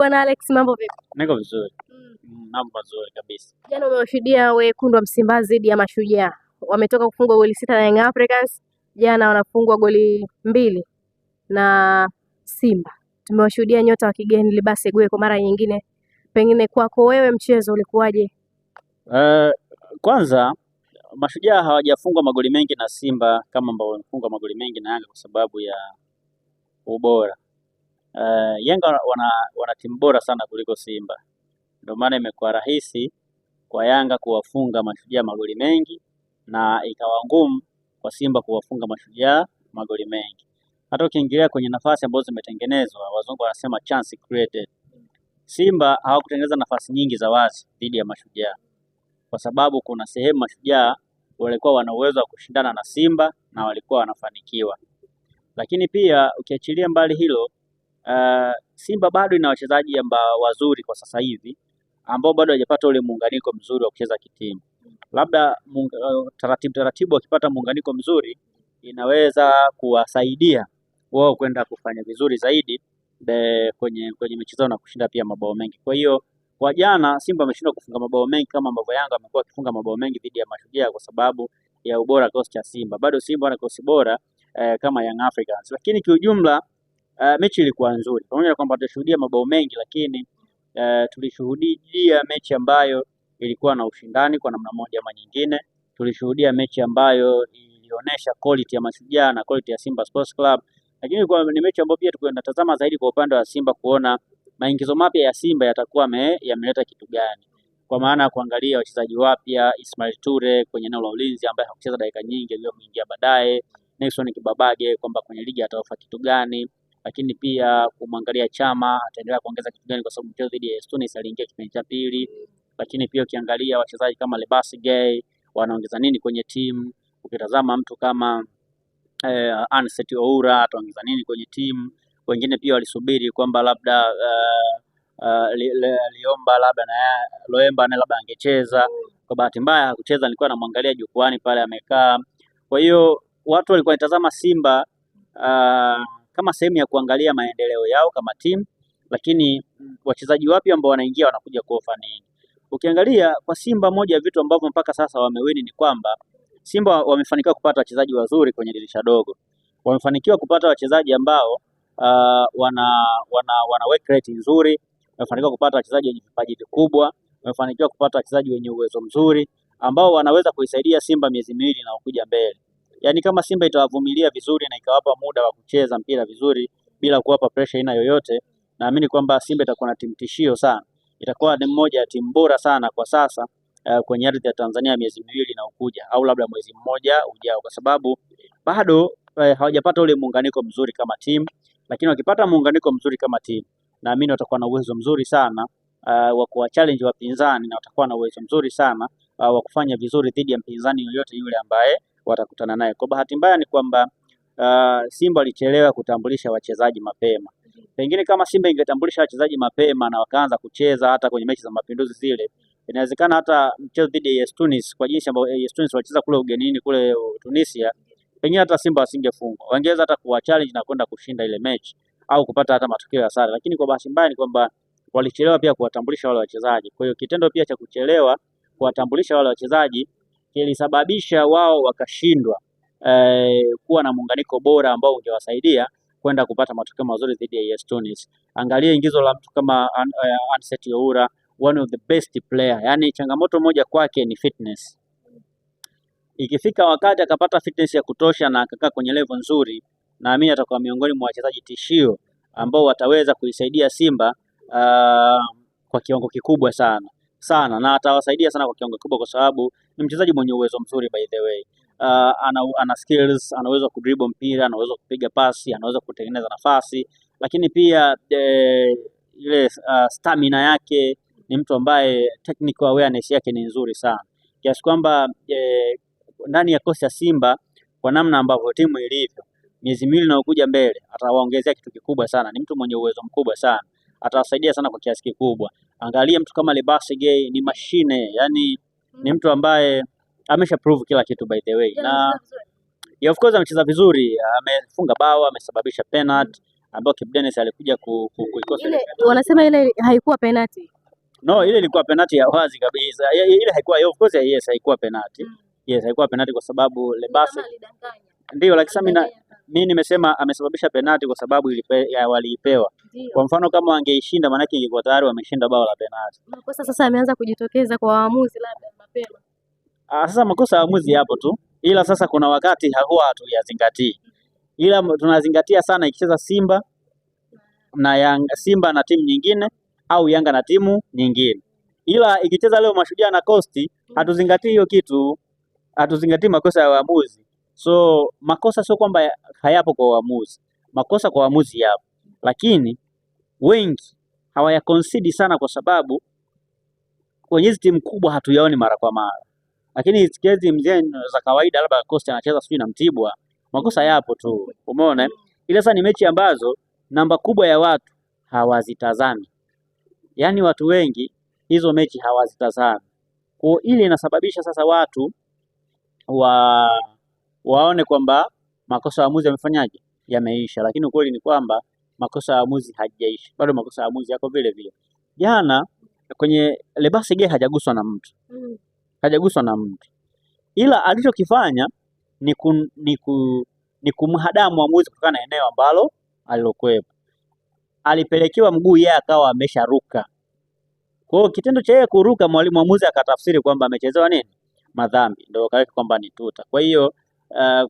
Bwana Alex, mambo vipi? Niko vizuri. Mambo mazuri kabisa. Jana umewashuhudia wekundu wa Msimbazi dhidi ya Mashujaa. Wametoka kufungwa goli 6 na Young Africans. Jana wanafungwa goli 2 na Simba. Tumewashuhudia nyota wa kigeni Libase Gwe kwa mara nyingine. Pengine kwako wewe mchezo ulikuwaje? Kwanza Mashujaa hawajafungwa magoli mengi na Simba kama ambao wamefungwa magoli mengi na Yanga kwa sababu ya ubora. Yanga wana timu bora sana kuliko Simba. Ndio maana imekuwa rahisi kwa Yanga kuwafunga Mashujaa magoli mengi na ikawa ngumu kwa Simba kuwafunga Mashujaa magoli mengi. Hata ukiingilia kwenye nafasi ambazo zimetengenezwa, wazungu wanasema chance created. Simba hawakutengeneza nafasi nyingi za wazi dhidi ya Mashujaa, kwa sababu kuna sehemu Mashujaa walikuwa wana uwezo wa kushindana na Simba na walikuwa wanafanikiwa. Lakini pia ukiachilia mbali hilo, Simba bado ina wachezaji ambao wazuri kwa sasa hivi ambao bado hawajapata ule muunganiko mzuri wa kucheza kitimu. Labda taratibu wakipata muunganiko mzuri inaweza kuwasaidia wao kwenda kufanya vizuri zaidi kwenye mechi zao na kushinda pia mabao mengi. Kwa hiyo kwa jana Simba ameshindwa kufunga mabao mengi kama ambavyo Yanga amekuwa akifunga mabao mengi dhidi ya Mashujaa kwa sababu ya ubora kikosi cha Simba. Bado Simba ana kikosi bora kama Young Africans. Lakini kiujumla mechi ilikuwa nzuri. Pamoja na kwamba tulishuhudia mabao mengi, lakini tulishuhudia mechi ambayo ilikuwa na ushindani kwa namna moja ama nyingine. Tulishuhudia mechi ambayo ilionyesha quality ya Mashujaa na quality ya Simba Sports Club. Lakini ni mechi ambayo pia tulikuwa tunatazama zaidi kwa upande wa Simba kuona maingizo mapya ya Simba yatakuwa yameleta kitu gani. Kwa maana ya kuangalia wachezaji wapya, Ismail Ture kwenye eneo la ulinzi ambaye hakucheza dakika nyingi aliyoingia baadaye, Nelson Kibabage kwamba kwenye ligi ataofa kitu gani, lakini pia kumwangalia Chama ataendelea kuongeza kitu gani kwa sababu mchezo dhidi ya Tunis aliingia kipindi cha pili. Lakini pia ukiangalia wachezaji kama Lebasi Gay wanaongeza nini kwenye timu, ukitazama mtu kama Anset Oura ataongeza nini kwenye timu. Wengine pia walisubiri kwamba labda Liomba labda na Loemba na labda angecheza. Kwa bahati mbaya hakucheza, nilikuwa namwangalia jukwani pale amekaa. Kwa hiyo watu walikuwa wanatazama Simba kama sehemu ya kuangalia maendeleo yao kama timu, lakini wachezaji wapya ambao wanaingia wanakuja kuofa nini. Ukiangalia kwa Simba, moja ya vitu ambavyo mpaka sasa wamewini ni kwamba Simba wamefanikiwa kupata wachezaji wazuri kwenye dirisha dogo. Wamefanikiwa kupata wachezaji ambao wana work rate nzuri, wamefanikiwa kupata wachezaji wenye vipaji vikubwa, wamefanikiwa kupata wachezaji wenye uwezo mzuri ambao wanaweza kuisaidia Simba miezi miwili na kuja mbele. Yaani kama Simba itawavumilia vizuri na ikawapa muda wa kucheza mpira vizuri bila kuwapa pressure aina yoyote, naamini kwamba Simba itakuwa na timu tishio sana. Itakuwa ni mmoja ya timu bora sana kwa sasa kwenye ardhi ya Tanzania miezi miwili na ukuja, au labda mwezi mmoja ujao, kwa sababu bado hawajapata ule muunganiko mzuri kama timu. Lakini wakipata muunganiko mzuri kama timu, naamini watakuwa na uwezo mzuri sana wa kuwa challenge wapinzani, na watakuwa na uwezo mzuri sana wa kufanya vizuri dhidi ya mpinzani yoyote yule ambaye watakutana naye. Kwa bahati mbaya ni kwamba Simba walichelewa kutambulisha wachezaji mapema. Pengine kama Simba ingetambulisha wachezaji mapema na wakaanza kucheza hata kwenye mechi za Mapinduzi zile, inawezekana hata mchezo dhidi ya Tunis, kwa jinsi ambavyo Tunis walicheza kule ugenini kule Tunisia, pengine hata Simba wasingefungwa. Wangeweza hata kuwa challenge na kwenda kushinda ile mechi au kupata hata matokeo ya sare. Lakini kwa bahati mbaya ni kwamba walichelewa pia kuwatambulisha wale wachezaji. Kwa hiyo kitendo pia cha kuchelewa kuwatambulisha wale wachezaji kilisababisha wao wakashindwa kuwa na muunganiko bora ambao ungewasaidia kwenda kupata matokeo mazuri dhidi ya Tunis. Angalia ingizo la mtu kama Anset Oura, one of the best player. Yaani changamoto moja kwake ni fitness. Ikifika wakati akapata fitness ya kutosha na akakaa kwenye level nzuri, naamini atakuwa miongoni mwa wachezaji tishio ambao wataweza kuisaidia Simba kwa kiwango kikubwa sana, na atawasaidia sana kwa kiwango kikubwa kwa sababu ni mchezaji mwenye uwezo mzuri by the way. Ana skills, anaweza kudribble mpira, anaweza kupiga pasi, anaweza kutengeneza nafasi, lakini pia ile stamina yake, ni mtu ambaye technical awareness yake ni nzuri sana, kiasi kwamba ndani ya kosi ya Simba kwa namna ambavyo timu ilivyo miezi miwili na kuja mbele, atawaongezea kitu kikubwa sana. Ni mtu mwenye uwezo mkubwa sana, atawasaidia sana kwa kiasi kikubwa. Angalia mtu kama Lebasi Gay, ni mashine, yani ni mtu ambaye amesha prove kila kitu by the way. Na of course amecheza vizuri, amefunga bao, amesababisha penalty, ambayo Kibu Denis alikuja kuikosa ile penalty. Wanasema ile haikuwa penalty. No, ile ilikuwa penalty ya wazi kabisa. Ile haikuwa, of course, yes, haikuwa penalty. Yes, haikuwa penalty kwa sababu Lebase ndio, lakini mimi nimesema amesababisha penalty kwa sababu waliipewa. Kwa mfano kama wangeishinda, maana yake ingekuwa tayari wameshinda bao la penalty. Makosa sasa yameanza kujitokeza kwa waamuzi labda mapema. Sasa makosa ya waamuzi yapo tu, ila sasa kuna wakati huwa hatuyazingatii, ila tunazingatia sana ikicheza Simba na Yanga, Simba na timu nyingine au Yanga na timu nyingine, ila ikicheza leo Mashujaa na Coast hatuzingatii hiyo kitu, hatuzingatii makosa ya waamuzi. So makosa sio kwamba hayapo kwa waamuzi, makosa kwa waamuzi yapo, lakini wengi hawaya concede sana, kwa sababu kwenye hizi timu kubwa hatuyaoni mara kwa mara, lakini tiketi mzee za kawaida, labda Coast anacheza sijui na Mtibwa, makosa yapo tu, umeona. Ile sasa ni mechi ambazo namba kubwa ya watu hawazitazami, yaani watu wengi hizo mechi hawazitazami, kwa ile inasababisha sasa watu waone kwamba makosa ya waamuzi yamefanyaje, yameisha, lakini ukweli ni kwamba makosa ya waamuzi hajaisha, bado makosa ya waamuzi yako vile vile. Jana kwenye Lebase Gay hajaguswa na mtu, hajaguswa na mtu, ila alichokifanya ni kumhadaa mwamuzi kutokana na eneo ambalo alilokuwepo. Alipelekewa mguu, yeye akawa amesharuka. Kwa hiyo kitendo cha yeye kuruka, mwamuzi akatafsiri kwamba amechezewa nini, madhambi, ndio akaweka kwamba ni tuta. Kwa hiyo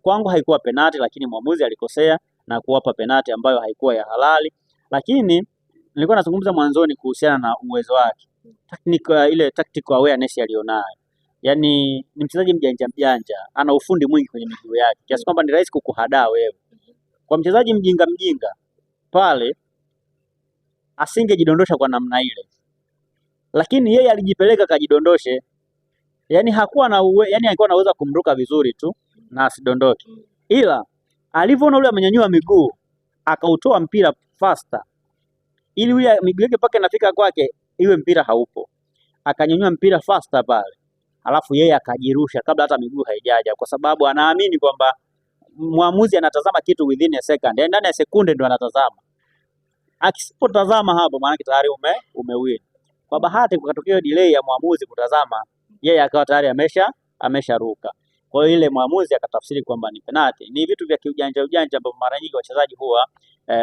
kwangu haikuwa penati, lakini mwamuzi alikosea na kuwapa penati ambayo haikuwa ya halali. Lakini nilikuwa nazungumza mwanzoni kuhusiana na uwezo wake, ile tactical awareness alionayo. Yaani ni mchezaji mjanja, ana ufundi mwingi kwenye miguu yake, kiasi kwamba ni rahisi kukuhadaa wewe. Kwa mchezaji mjinga pale asingejidondosha kwa namna ile, lakini yeye alijipeleka kajidondoshe. Yaani hakuwa na yaani alikuwa anaweza kumruka vizuri tu na asidondoke, ila alivyoona yule amenyanyua miguu akautoa mpira faster, ili yule miguu yake paka inafika kwake iwe mpira haupo, akanyanyua mpira faster pale, alafu yeye akajirusha kabla hata miguu haijaja, kwa sababu anaamini kwamba mwamuzi anatazama kitu within a second, ndani ya sekunde ndo anatazama. Akisipotazama hapo, maana tayari umewin. Kwa bahati kukatokea delay ya mwamuzi kutazama, yeye akawa tayari amesharuka. Kwa hiyo ile mwamuzi akatafsiri kwamba ni penalty. Ni vitu vya kiujanja ambavyo mara nyingi wachezaji huwa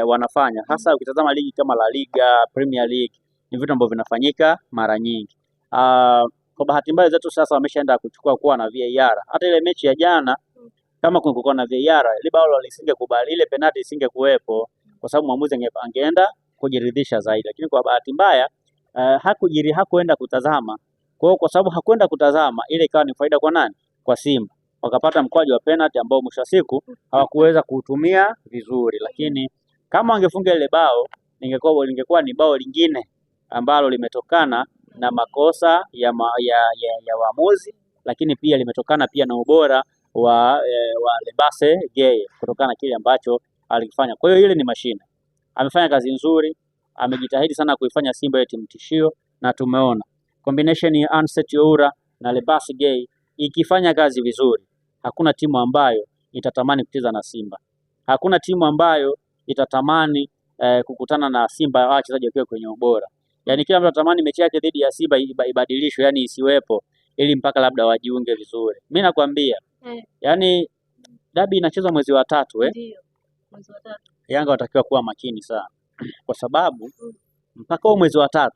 wanafanya, hasa ukitazama ligi kama La Liga, Premier League, ni vitu ambavyo vinafanyika mara nyingi. Kwa bahati mbaya zetu sasa wameshaenda kuchukua kuwa na VAR. Hata ile mechi ya jana kama kungekuwa na VAR, ile bao lisingekubali, ile penalty isingekuwepo, kwa sababu mwamuzi angeenda kujiridhisha zaidi. Lakini kwa bahati mbaya hakuenda kutazama. Kwa sababu hakwenda kutazama, ile ikawa ni faida kwa nani? Kwa Simba. Wakapata mkwaju wa penalty ambao mwisho wa siku hawakuweza kuutumia vizuri, lakini kama wangefunga ile bao lingekuwa ni bao lingine ambalo limetokana na makosa ya waamuzi, lakini pia limetokana pia na ubora wa Lebase Gay kutokana na kile ambacho alikifanya. Kwa hiyo ile ni mashine, amefanya kazi nzuri, amejitahidi sana kuifanya Simba yetu mtishio, na tumeona combination ya Ansett Oura na Lebase Gay ikifanya kazi vizuri. Hakuna timu ambayo itatamani kucheza na Simba, hakuna timu ambayo itatamani kukutana na Simba wachezaji wakiwa kwenye ubora. Yaani kila mtu anatamani mechi yake dhidi ya Simba ibadilishwe, yani isiwepo, ili mpaka labda wajiunge vizuri. Mimi nakwambia yani dabi inachezwa mwezi wa 3 Ndio. Mwezi wa 3. Yanga watakiwa kuwa makini sana kwa sababu mpaka mwezi wa 3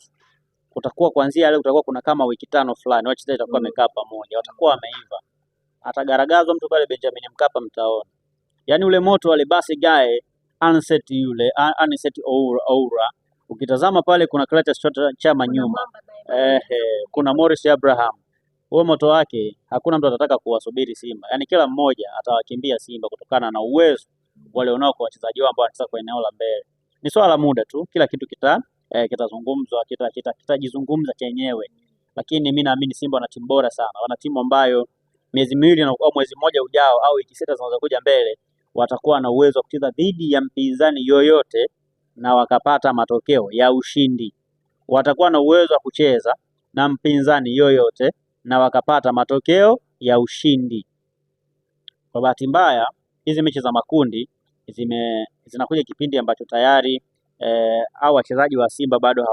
kutakuwa kuanzia leo kutakuwa kuna kama wiki 5 fulani wachezaji watakuwa wamekaa pamoja, watakuwa wameiva. Atagaragazwa mtu pale Benjamin Mkapa, mtaona. Yaani ule moto wale basi gae Ansett Oura, ukitazama pale kuna Clatous Chama nyuma. Kuna Morris Abraham. Huo moto wake hakuna mtu atataka kuwasubiri Simba. Yaani kila mmoja atawakimbia Simba kutokana na uwezo wale wanao kwa wachezaji wao ambao wanacheza kwa eneo la mbele. Ni swala la muda tu, kila kitu kitazungumzwa, kitajizungumza chenyewe. Lakini mimi naamini Simba wana timu bora sana. Wana timu ambayo miezi miwili au mwezi mmoja ujao au wiki 6 zinazokuja mbele watakuwa na uwezo wa kucheza dhidi ya mpinzani yoyote na wakapata matokeo ya ushindi. Watakuwa na uwezo wa kucheza na mpinzani yoyote na wakapata matokeo ya ushindi. Kwa bahati mbaya hizi mechi za makundi zinakuja kipindi ambacho tayari au wachezaji wa Simba bado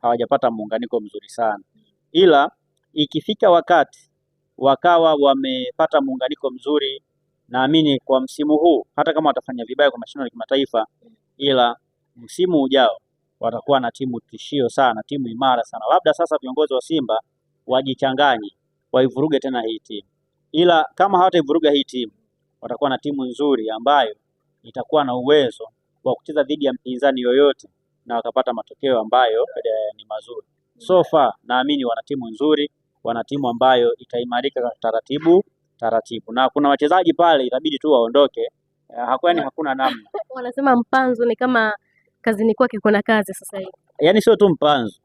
hawajapata muunganiko mzuri sana, ila ikifika wakati wakawa wamepata muunganiko mzuri, naamini kwa msimu huu hata kama watafanya vibaya kwa mashindano ya kimataifa, ila msimu ujao watakuwa na timu tishio sana, timu imara sana. Labda sasa viongozi wa Simba wajichanganye, waivuruge tena hii timu, ila kama hawataivuruga hii timu, watakuwa na timu nzuri ambayo itakuwa na uwezo wa kucheza dhidi ya mpinzani yoyote na wakapata matokeo ambayo ni mazuri. So far naamini wana timu nzuri, wana timu ambayo itaimarika taratibu, na kuna wachezaji pale itabidi tu waondoke, hakuna namna. Wanasema Mpanzu ni kama kazini kwake kuna kazi sasa hivi. Yaani sio tu Mpanzu,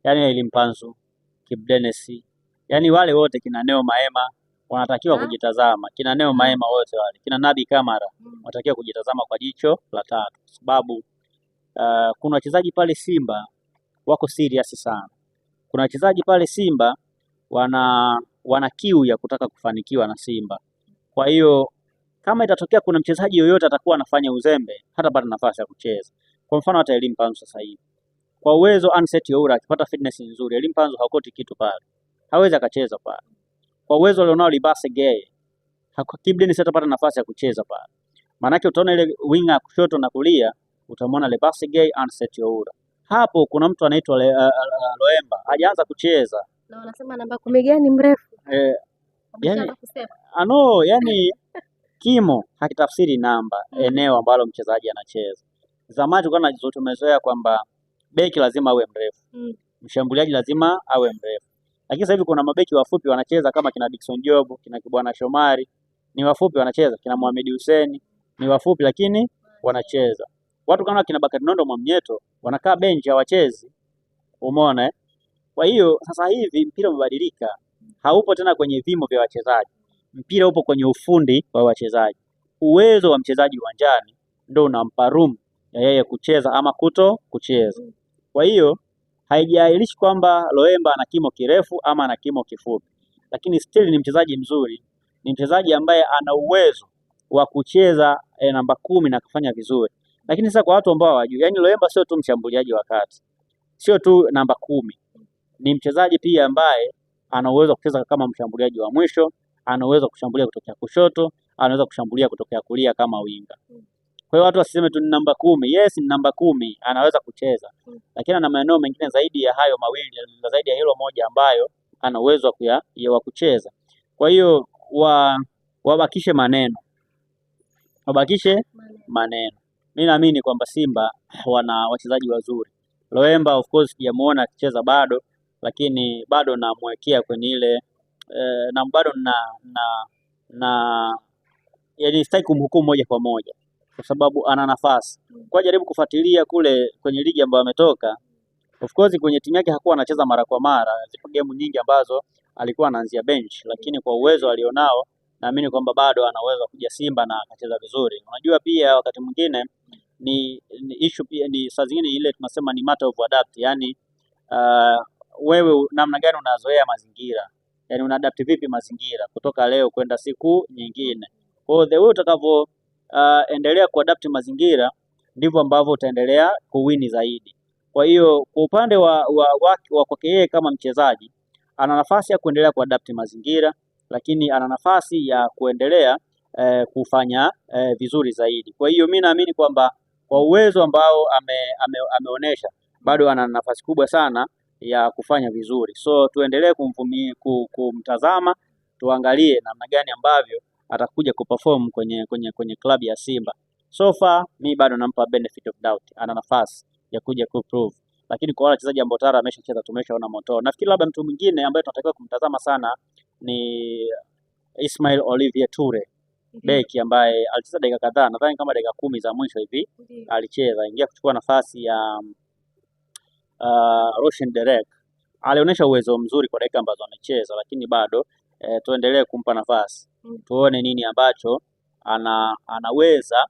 yaani Eli Mpanzu, Kibu Denis, yaani wale wote kina Neo Maema wanatakiwa kujitazama, kina Neo Maema wote wale, kina Nabi Kamara wanatakiwa kujitazama kwa jicho la tatu, kwa sababu kuna wachezaji pale Simba wako serious sana. Kuna wachezaji pale Simba wana kiu ya kutaka kufanikiwa na Simba. Kwa hiyo kama itatokea kuna mchezaji yoyote atakuwa anafanya uzembe, hatapata nafasi ya kucheza. Kwa mfano hata Eli Mpanzu sasa hivi, kwa uwezo Anseti Oura akipata fitness nzuri, Eli Mpanzu hakoti kitu pale, hawezi akacheza pale. Kwa uwezo alionao Libase Gay, Kibu Denis hatapata nafasi ya kucheza pale. Maanake utaona ile winga kushoto na kulia, utamwona Libase Gay, Anseti Oura. Hapo kuna mtu anaitwa Loemba hajaanza kucheza. Na wanasema namba 10 gani mrefu? Yani kimo hakitafsiri namba, eneo ambalo mchezaji anacheza. Zamani tulikuwa tumezoea kwamba beki lazima awe mrefu, mshambuliaji lazima awe mrefu. Lakini sasa hivi kuna mabeki wafupi wanacheza kama kina Dickson Job, kina Kibwana Shomari, ni wafupi wanacheza, kina Mohamed Hussein, ni wafupi lakini wanacheza. Watu kama kina Bakari Nondo Mwamnyeto wanakaa benchi hawachezi. Umeona? Kwa hiyo sasa hivi mpira umebadilika. Haupo tena kwenye vimo vya wachezaji. Mpira upo kwenye ufundi wa wachezaji. Uwezo wa mchezaji uwanjani ndio unampa room ya yeye kucheza ama kuto kucheza. Kwa hiyo haijailishi kwamba Loemba ana kimo kirefu ama ana kimo kifupi, lakini still ni mchezaji mzuri, ni mchezaji ambaye ana uwezo wa kucheza namba 10 na kufanya vizuri. Lakini sasa kwa watu ambao hawajui, yani Loemba sio tu mshambuliaji wa kati, sio tu namba 10, ni mchezaji pia ambaye ana uwezo kucheza kama mshambuliaji wa mwisho, ana uwezo kushambulia kutokea kushoto, anaweza kushambulia kutokea kulia kama winga. Kwa hiyo watu wasiseme tu ni namba 10. Yes, ni namba 10, anaweza kucheza. Lakini ana maeneo mengine zaidi ya hayo mawili, zaidi ya hilo moja ambayo ana uwezo wa kucheza. Kwa hiyo wabakishe maneno. Mimi naamini kwamba Simba wana wachezaji wazuri. Loemba of course sijamuona akicheza bado, lakini bado namwekea kwenye ile na bado yaani sitaki kumhukumu moja kwa moja kwa sababu ana nafasi. Kwa jaribu kufuatilia kule kwenye ligi ambayo ametoka. Of course kwenye timu yake hakuwa anacheza mara kwa mara, zipo game nyingi ambazo alikuwa anaanzia bench, lakini kwa uwezo alionao naamini kwamba bado ana uwezo kuja Simba na akacheza vizuri. Unajua pia wakati mwingine ni issue pia ni saa zingine ile tunasema ni matter of adapt, yani wewe namna gani unazoea mazingira, yani unaadapt vipi mazingira kutoka leo kwenda siku nyingine. Kwa hiyo the way utakavyo endelea kuadapt mazingira ndivyo ambavyo utaendelea kuwini zaidi. Kwa hiyo kwa upande wa kwake yeye kama mchezaji ana nafasi ya kuendelea kuadapt mazingira, lakini ana nafasi ya kuendelea kufanya vizuri zaidi. Kwa hiyo mimi naamini kwamba kwa uwezo ambao ameonyesha bado ana nafasi kubwa sana ya kufanya vizuri. So tuendelee kumtazama, tuangalie namna gani ambavyo atakuja kuperform kwenye klabu ya Simba. So far mimi bado nampa benefit of doubt, ana nafasi ya kuja kuprove. Lakini kwa wale wachezaji ambao tayari ameshacheza tumeshaona moto. Nafikiri labda mtu mwingine ambaye tunatakiwa kumtazama sana ni Ismail Olivier Toure, beki ambaye alicheza dakika kadhaa, nadhani kama dakika 10 za mwisho hivi alicheza, ingia kuchukua nafasi ya Roshan Derek. Alionyesha uwezo mzuri kwa dakika ambazo amecheza, lakini bado tuendelee kumpa nafasi. Tuone nini ambacho anaweza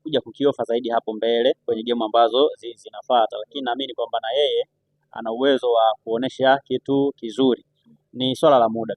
kuja kukiofa zaidi hapo mbele kwenye game ambazo zinafuata, lakini naamini kwamba na yeye ana uwezo wa kuonesha kitu kizuri. Ni swala la muda.